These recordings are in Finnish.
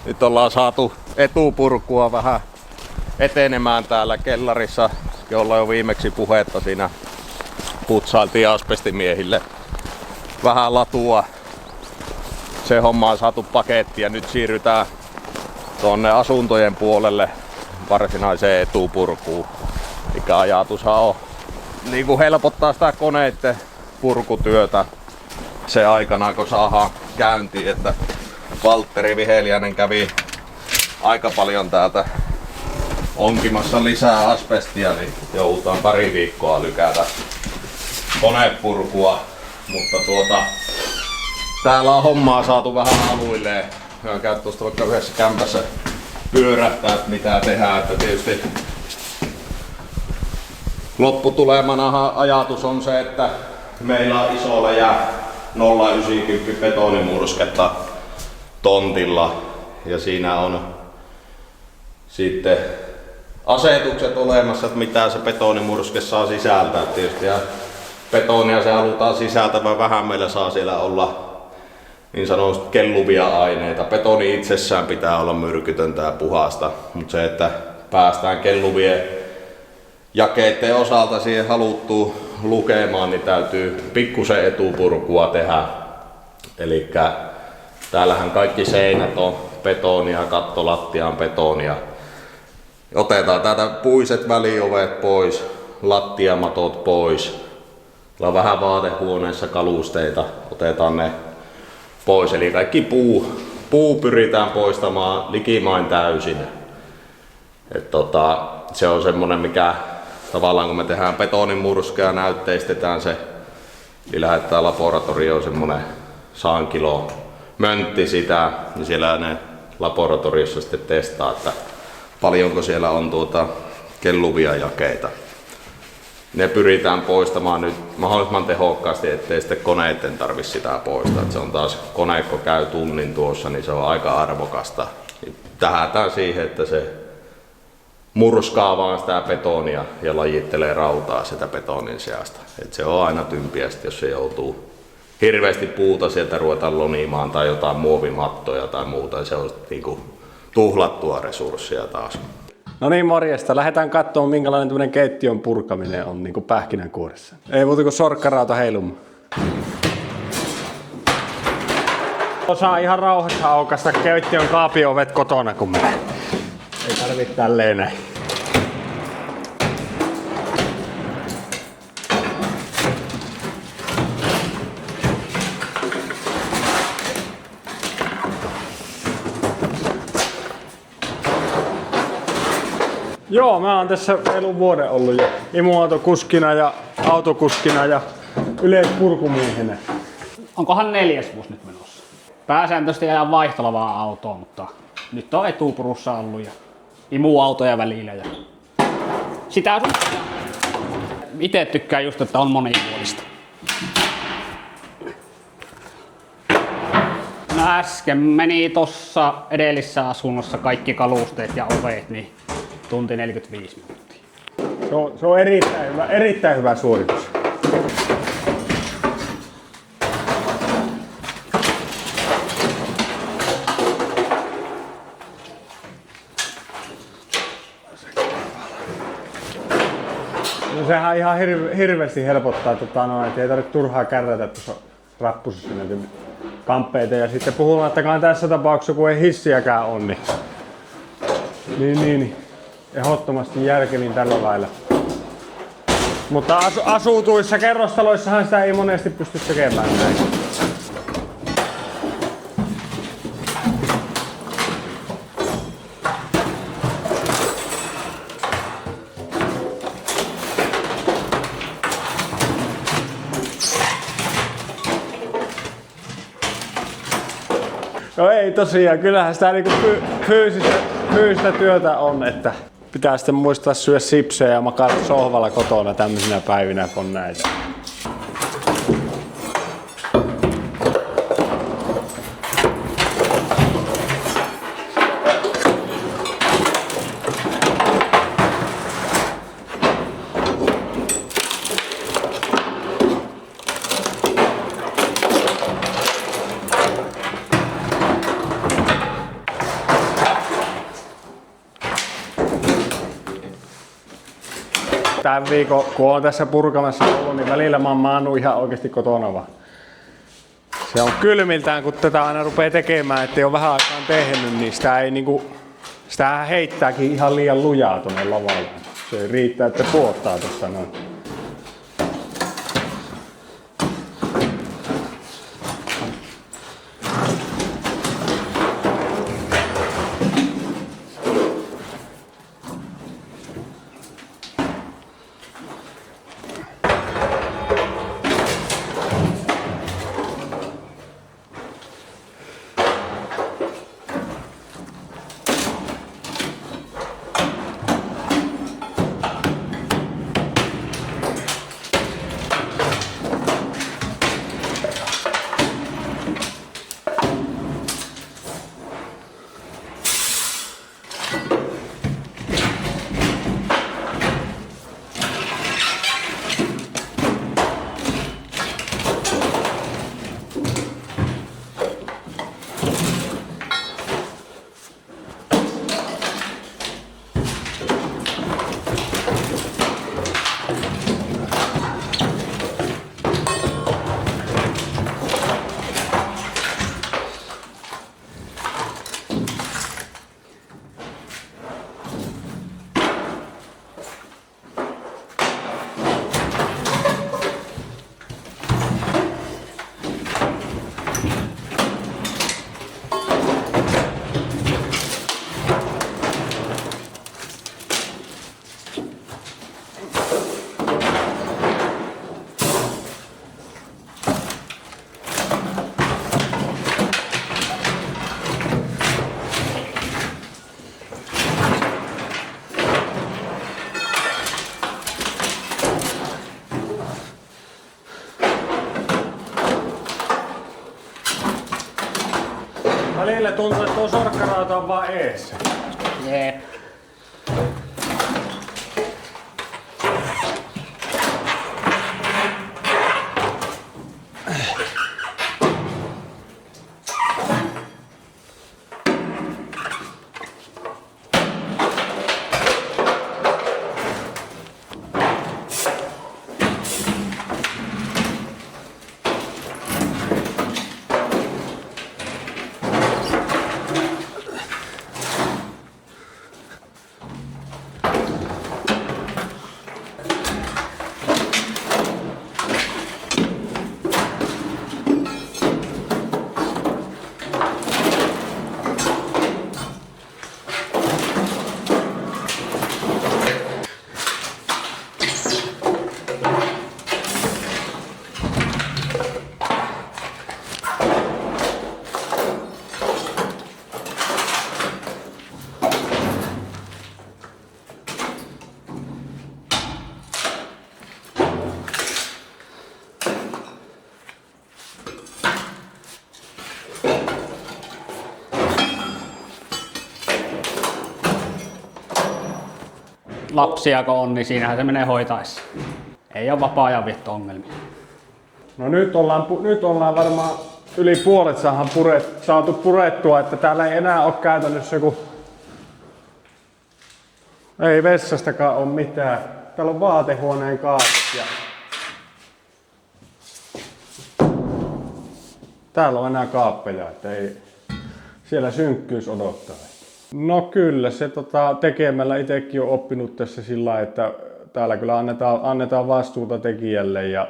Nyt ollaan saatu etupurkua vähän etenemään täällä kellarissa, jolla jo viimeksi puhetta siinä putsailtiin asbestimiehille vähän latua. Se homma on saatu pakettiin ja nyt siirrytään tuonne asuntojen puolelle varsinaiseen etupurkuun. Mikä ajatushan on niin kuin helpottaa sitä koneiden purkutyötä se aikana kun saadaan käyntiin, että Valtteri Viheliäinen kävi aika paljon täältä onkimassa lisää asbestia, niin joudutaan pari viikkoa lykätä konepurkua, mutta täällä on hommaa saatu vähän aluilleen. Mä käyn tuosta vaikka yhdessä kämpässä pyörähtää, että mitä tehdään, että tietysti lopputulemana ajatus on se, että meillä on iso läjä 0,90 betonimursketta tontilla ja siinä on sitten asetukset olemassa, että mitä se betonimurske saa sisältää. Tietysti ja betonia se halutaan sisältävän vähän, meillä saa siellä olla niin sanotusti kelluvia aineita. Betoni itsessään pitää olla myrkytöntä ja puhasta, mutta se, että päästään kelluvien jakeiden osalta siihen haluttuun lukemaan, niin täytyy pikkusen etupurkua tehdä. Elikkä täällähän kaikki seinät on betonia, kattolattia on betonia. Otetaan täältä puiset väliovet pois, lattiamatot pois. Meillä on vähän vaatehuoneessa kalusteita, otetaan ne pois. Eli kaikki puu pyritään poistamaan likimain täysin. Se on semmonen, mikä tavallaan kun me tehdään betonimurskea ja näytteistetään se, niin lähdetään laboratorioon semmonen 100 kilo möntti sitä, niin siellä ne laboratoriossa sitten testaa, että paljonko siellä on kelluvia jakeita. Ne pyritään poistamaan nyt mahdollisimman tehokkaasti, ettei sitten koneiden tarvitse sitä poistaa. Et se on taas, kone kun käy tunnin tuossa, niin se on aika arvokasta. Tähdätään siihen, että se murskaa vaan sitä betonia ja lajittelee rautaa sitä betonin sijasta. Et se on aina tympiä, jos se joutuu hirveästi puuta sieltä ruvetaan lonimaan tai jotain muovimattoja tai muuta. Se on niinku tuhlattua resurssia taas. No niin, morjesta. Lähdetään katsomaan, minkälainen tämmöinen keittiön purkaminen on niin kuin pähkinänkuoressa. Ei muuta kuin sorkkarauta heilumaan. Osaa ihan rauhassa aukaista keittiön kaapiovet kotona, kun menee. Ei tarvitse tälleen näin. Joo, mä oon tässä reilun vuoden ollut jo imuautokuskina ja autokuskina ja yleispurkumiehenä. Onkohan 4. vuosi nyt menossa? Pääsääntöisesti ajan vaihtelevaa autoa, mutta nyt on etupurussa ollut ja imuautoja välillä. Ja sitä sun... Itse tykkään just, että on monipuolista. No äsken meni tossa edellisessä asunnossa kaikki kalusteet ja ovet, niin tunti 45 minuuttia. Se on erittäin hyvä suoritus. No sehän ihan hirveästi helpottaa, että ei tarvitse turhaa kärrätä tuossa rappusussa näitä kamppeita. Ja sitten puhumattakaan tässä tapauksessa, kun ei hissiäkään on, niin ehdottomasti järkevin tällä lailla. Mutta asutuissa kerrostaloissahan sitä ei monesti pysty tekemään näin. No ei tosiaan, kyllähän sitä niinku fyysistä työtä on, että pitää sitten muistaa syödä sipsejä ja makata sohvalla kotona tämmöisinä päivinä kun näitä. tämän viikon, kun oon tässä purkamassa ollut, niin välillä mä oon maannut ihan oikeasti kotona vaan. Se on kylmiltään, kun tätä aina rupeaa tekemään, ettei ole vähän aikaan tehnyt, niin sitä ei niinku, sitä heittääkin ihan liian lujaa tuonne lavalle. Se riittää, että puottaa tuosta noin. Välillä tuntuu, että tuo sorkkarauta on vaan eessä. Jee. Lapsia kun on, niin siinähän se menee hoitaessa. Ei ole vapaa-ajan vietto-ongelmia. No nyt ollaan varmaan yli puolet saatu purettua, että täällä ei enää ole käytännössä ei vessastakaan ole mitään. Täällä on vaatehuoneen kaapit ja täällä on enää kaappeja, että ei siellä synkkyys odottaa. No kyllä, se tekemällä itsekin on oppinut tässä sillä lailla, että täällä kyllä annetaan vastuuta tekijälle ja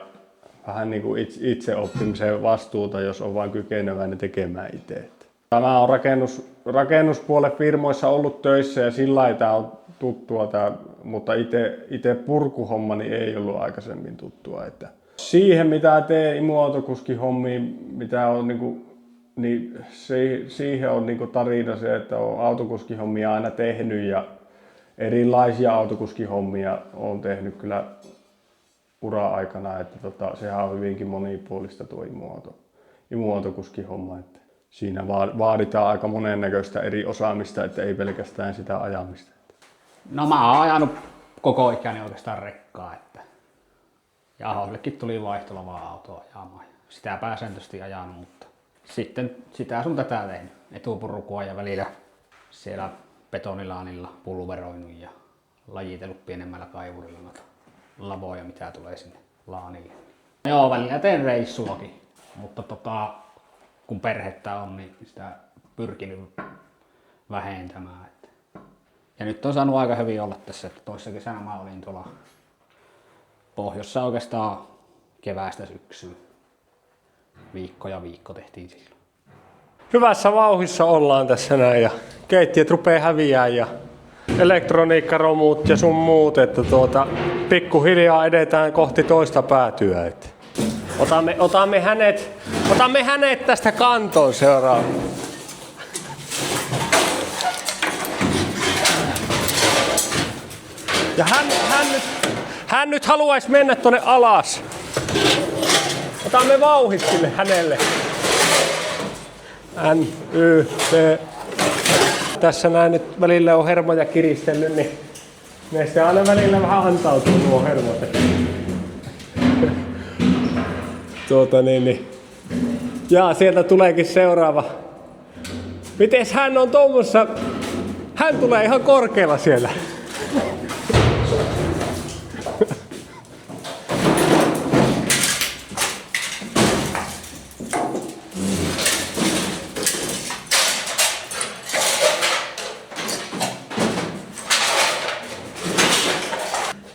vähän niin kuin itse oppimiseen vastuuta, jos on vain kykeneväinen tekemään itse. Mä oon rakennuspuolen firmoissa ollut töissä ja sillä lailla tää on tuttua, mutta itse purkuhommani ei ollut aikaisemmin tuttua. Että siihen mitä teen imuautokuskin hommiin, mitä on niin siihen on niinku tarina se, että olen autokuskihommia aina tehnyt ja erilaisia autokuskihommia olen tehnyt kyllä ura-aikana, että sehän on hyvinkin monipuolista tuo imuautokuskihomma, että siinä vaaditaan aika monennäköistä eri osaamista, että ei pelkästään sitä ajamista. No mä oon ajanut koko ikäni oikeastaan rekkaa, että ja Ahoillekin tuli vaihtolavaa autoa ajamaan. Sitä pääsääntöisesti ajanut, mutta sitten sitä sun tätä tehnyt. Etupurkua ja välillä siellä betonilaanilla pulveroinut ja lajitellut pienemmällä kaivurilla noita lavoja, mitä tulee sinne laaniin. Joo, välillä teen reissuakin, mutta kun perhettä on, niin sitä pyrkinyt vähentämään. Ja nyt on saanut aika hyvin olla tässä, että toissa kesänä mä olin tuolla pohjossa oikeastaan keväästä syksyyn. Viikko tehtiin silloin. Hyvässä vauhissa ollaan tässä näin ja keittiöt rupee häviää ja elektroniikkaromut ja sun muut, että pikkuhiljaa edetään kohti toista päätyä. Että otamme hänet tästä kantoon seuraavaksi. Ja hän nyt haluaisi mennä tonne alas. Otamme vauhit sille hänelle. N-Y-T. Tässä näin nyt välillä on hermoja kiristellyt, niin ne sitten aina välillä vähän antautuu nuo hermot. Ja sieltä tuleekin seuraava. Mites hän on tuommoissa? Hän tulee ihan korkealla siellä.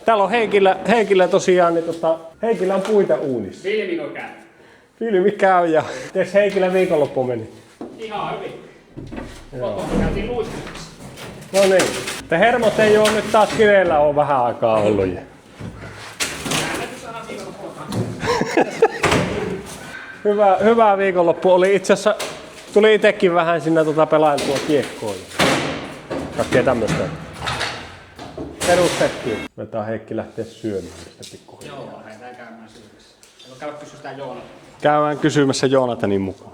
Täällä on Heikillä tosiaan, niin Heikillä on puita uunissa. Filmi käy ja tes Heikillä viikonloppu meni? Ihan hyvin. Kotona käytiin luistelemassa. No niin. Te hermot ei oo nyt taas kireellä oo vähän aikaa ollut. Hyvä viikonloppu oli. Itse asiassa tuli itekin vähän sinne pelailtua kiekkoa. Kaikkea tämmöstä. Perustettiin. Meitä Heikki lähtee syömään sitä pikkuhiljaa. Joo, lähdetään käymään syömässä. Käydään kysymässä Joonatanin mukaan.